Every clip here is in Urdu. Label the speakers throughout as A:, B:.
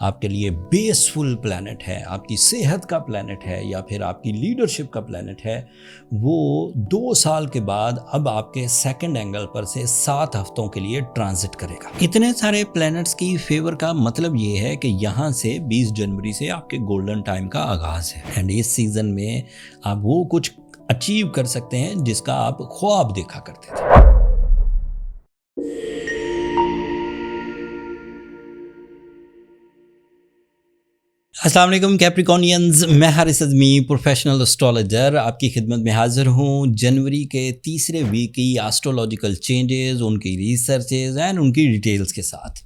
A: آپ کے لیے بیسفل پلانٹ ہے، آپ کی صحت کا پلانٹ ہے یا پھر آپ کی لیڈرشپ کا پلانٹ ہے، وہ 2 سال کے بعد اب آپ کے سیکنڈ اینگل پر سے 7 ہفتوں کے لیے ٹرانزٹ کرے گا۔ اتنے سارے پلانٹس کی فیور کا مطلب یہ ہے کہ یہاں سے 20 جنوری سے آپ کے گولڈن ٹائم کا آغاز ہے، اینڈ اس سیزن میں آپ وہ کچھ اچیو کر سکتے ہیں جس کا آپ خواب دیکھا کرتے تھے۔ السلام علیکم کیپریکونینز، میں حارث اعظمی پروفیشنل اسٹرالوجر آپ کی خدمت میں حاضر ہوں۔ جنوری کے تیسرے ویک کی ایسٹرولوجیکل چینجز، ان کی ریسرچز اینڈ ان کی ڈیٹیلز کے ساتھ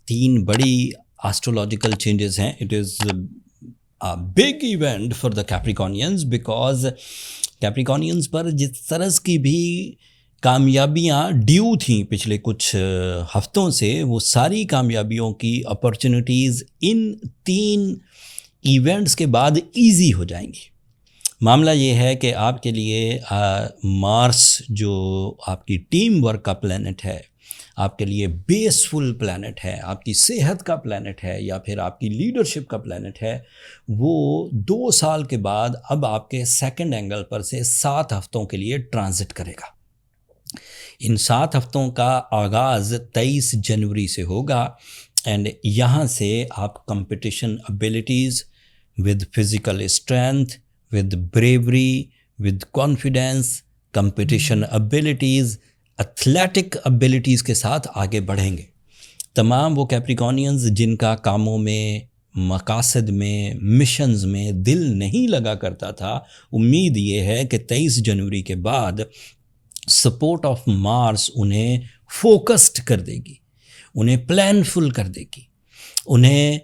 A: 3 بڑی ایسٹرولوجیکل چینجز ہیں۔ It is a big event for the Capricornians because Capricornians پر جس طرح کی بھی کامیابیاں ڈیو تھیں پچھلے کچھ ہفتوں سے، وہ ساری کامیابیوں کی اپرچونٹیز ان 3 ایونٹس کے بعد ایزی ہو جائیں گی۔ معاملہ یہ ہے کہ آپ کے لیے مارس جو آپ کی ٹیم ورک کا پلانٹ ہے، آپ کے لیے بیسفل پلانٹ ہے، آپ کی صحت کا پلانٹ ہے یا پھر آپ کی لیڈرشپ کا پلانٹ ہے، وہ 2 سال کے بعد اب آپ کے سیکنڈ اینگل پر سے 7 ہفتوں کے لیے ٹرانزٹ کرے گا۔ ان 7 ہفتوں کا آغاز 23 جنوری سے ہوگا، اینڈ یہاں سے آپ competition abilities with physical strength, with bravery, with confidence, competition abilities, athletic abilities کے ساتھ آگے بڑھیں گے۔ تمام وہ کیپریکونینز جن کا کاموں میں، مقاصد میں، مشنز میں دل نہیں لگا کرتا تھا، امید یہ ہے کہ 23 جنوری کے بعد سپورٹ آف مارس انہیں فوکسڈ کر دے گی، انہیں پلان فل کر دے گی، انہیں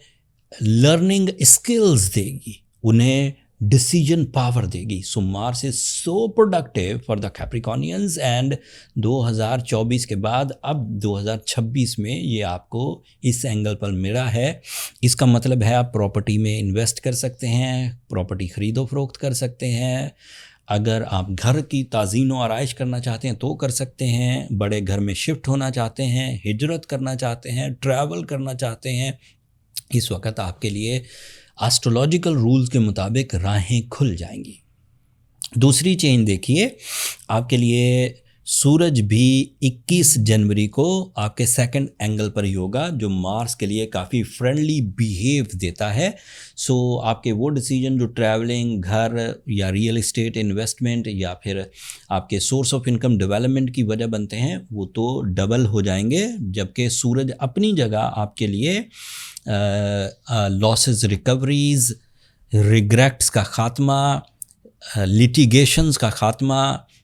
A: لرننگ اسکلز دے گی، انہیں ڈیسیجن پاور دے گی۔ سو مارس از سو پروڈکٹیو فار دا کیپریکونینز، اینڈ 2024 کے بعد اب 2026 میں یہ آپ کو اس اینگل پر ملا ہے۔ اس کا مطلب ہے آپ پراپرٹی میں انویسٹ کر سکتے ہیں، پراپرٹی خرید و فروخت کر سکتے ہیں، اگر آپ گھر کی تزئین و آرائش کرنا چاہتے ہیں تو کر سکتے ہیں، بڑے گھر میں شفٹ ہونا چاہتے ہیں، ہجرت کرنا چاہتے ہیں، ٹریول کرنا چاہتے ہیں، اس وقت آپ کے لیے ایسٹرولوجیکل رولز کے مطابق راہیں کھل جائیں گی۔ دوسری چینج دیکھیے، آپ کے لیے سورج بھی 21 جنوری کو آپ کے سیکنڈ اینگل پر ہی ہوگا، جو مارس کے لیے کافی فرینڈلی بیہیو دیتا ہے۔ سو آپ کے وہ ڈیسیجن جو ٹریولنگ، گھر یا ریئل اسٹیٹ انویسٹمنٹ یا پھر آپ کے سورس آف انکم ڈیولپمنٹ کی وجہ بنتے ہیں، وہ تو ڈبل ہو جائیں گے، جبکہ سورج اپنی جگہ آپ کے لیے لاسز ریکوریز، ریگریٹس کا خاتمہ، لیٹیگیشنز کا خاتمہ،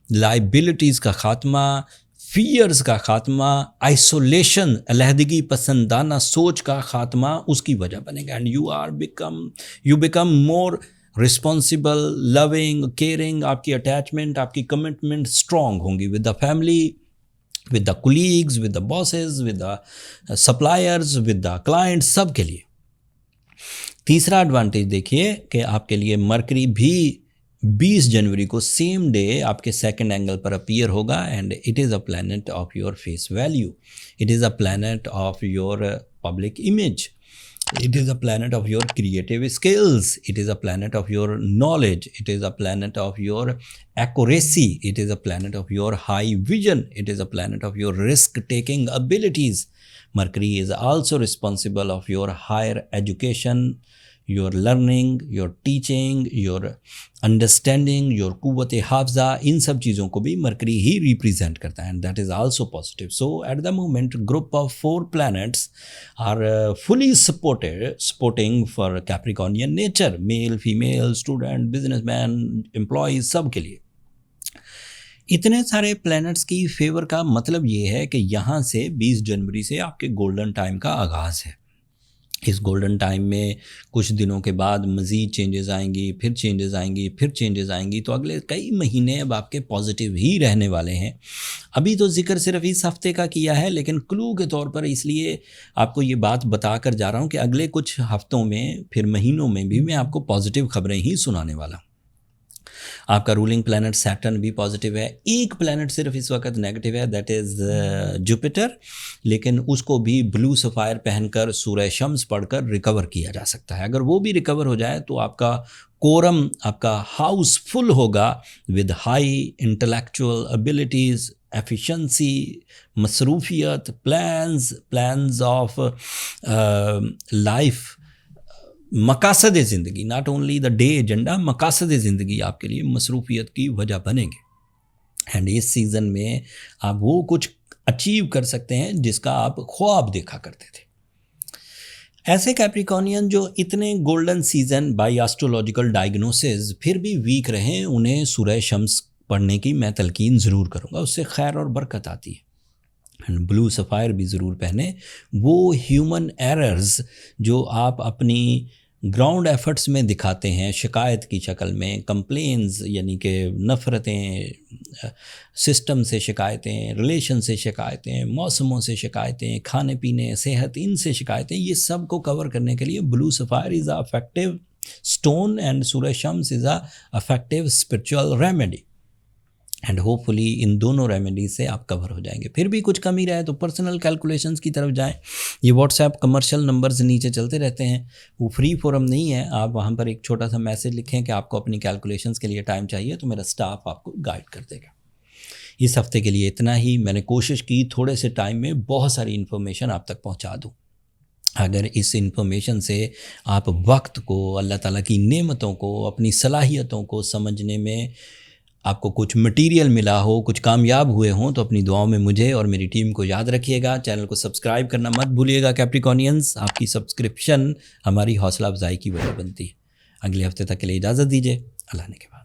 A: لائبلٹیز کا خاتمہ، فیئرز کا خاتمہ، آئسولیشن، علیحدگی پسندانہ سوچ کا خاتمہ اس کی وجہ بنے گا، and you become more responsible, loving, caring, آپ کی اٹیچمنٹ، آپ کی کمٹمنٹ اسٹرانگ ہوں گی with the family, with the colleagues, with the bosses, with the suppliers, with the clients, سب کے لیے۔ تیسرا ایڈوانٹیج دیکھیے کہ آپ کے لیے مرکری بھی 20 جنوری کو سیم ڈے آپ کے سیکنڈ اینگل پر اپیئر ہوگا، and it is a plant of your face value, it is a plant of your public image, it is a planet of your creative skills, it is a planet of your knowledge, it is a planet of your accuracy, it is a planet of your high vision, it is a planet of your risk taking abilities. Mercury is also responsible of your higher education, your learning, your teaching, your understanding, your قوت حافظہ، ان سب چیزوں کو بھی مرکری ہی ریپریزینٹ کرتا ہے، and that is also positive. So at the moment group of 4 planets are fully supporting for Capricornian nature, male, female, student, businessman, employees، سب کے لیے۔ اتنے سارے پلانٹس کی فیور کا مطلب یہ ہے کہ یہاں سے 20 جنوری سے آپ کے گولڈن ٹائم کا آغاز ہے۔ اس گولڈن ٹائم میں کچھ دنوں کے بعد مزید چینجز آئیں گی، پھر چینجز آئیں گی، پھر چینجز آئیں گی، تو اگلے کئی مہینے اب آپ کے پازیٹیو ہی رہنے والے ہیں۔ ابھی تو ذکر صرف اس ہفتے کا کیا ہے، لیکن کلو کے طور پر اس لیے آپ کو یہ بات بتا کر جا رہا ہوں کہ اگلے کچھ ہفتوں میں، پھر مہینوں میں بھی میں آپ کو پازیٹیو خبریں ہی سنانے والا ہوں۔ آپ کا رولنگ پلانٹ سیٹرن بھی پازیٹیو ہے. ایک پلانٹ صرف اس وقت نیگیٹیو ہے, دیٹ از جوپیٹر, لیکن اس کو بھی بلو سفائر پہن کر سورہ شمس پڑھ کر ریکور کیا جا سکتا ہے. اگر وہ بھی ریکور ہو جائے تو آپ کا کورم, آپ کا ہاؤس فل ہوگا with high intellectual abilities, efficiency, مصروفیت, پلانز آف لائف, مقاصد زندگی, not only the day agenda, مقاصد زندگی آپ کے لیے مصروفیت کی وجہ بنیں گے. اینڈ اس سیزن میں آپ وہ کچھ اچیو کر سکتے ہیں جس کا آپ خواب دیکھا کرتے تھے. ایسے کیپریکونین جو اتنے گولڈن سیزن بائی آسٹرولوجیکل ڈائگنوسز پھر بھی ویک رہیں, انہیں سورہ شمس پڑھنے کی میں تلقین ضرور کروں گا, اس سے خیر اور برکت آتی ہے. بلو سفائر بھی ضرور پہنیں. وہ ہیومن ایررز جو آپ اپنی گراؤنڈ ایفرٹس میں دکھاتے ہیں شکایت کی شکل میں, کمپلینز یعنی کہ نفرتیں, سسٹم سے شکایتیں, ریلیشن سے شکایتیں, موسموں سے شکایتیں, کھانے پینے, صحت, ان سے شکایتیں, یہ سب کو کور کرنے کے لیے blue sapphire is a effective stone and سورہ شمس is a effective spiritual remedy. And hopefully ان دونوں ریمیڈیز سے آپ کور ہو جائیں گے. پھر بھی کچھ کمی رہے تو پرسنل کیلکولیشنز کی طرف جائیں. یہ واٹس ایپ کمرشل نمبرز نیچے چلتے رہتے ہیں, وہ فری فورم نہیں ہے. آپ وہاں پر ایک چھوٹا سا میسج لکھیں کہ آپ کو اپنی کیلکولیشنز کے لیے ٹائم چاہیے, تو میرا اسٹاف آپ کو گائیڈ کر دے گا. اس ہفتے کے لیے اتنا ہی. میں نے کوشش کی تھوڑے سے ٹائم میں بہت ساری انفارمیشن آپ تک پہنچا دوں. اگر اس انفارمیشن سے آپ وقت کو, اللہ تعالیٰ کی نعمتوں کو, اپنی صلاحیتوں کو سمجھنے میں آپ کو کچھ مٹیریل ملا ہو, کچھ کامیاب ہوئے ہوں, تو اپنی دعاؤں میں مجھے اور میری ٹیم کو یاد رکھیے گا. چینل کو سبسکرائب کرنا مت بھولیے گا کیپریکونینز, آپ کی سبسکرپشن ہماری حوصلہ افزائی کی وجہ بنتی ہے. اگلے ہفتے تک کے لیے اجازت دیجیے. اللہ نے کے بعد.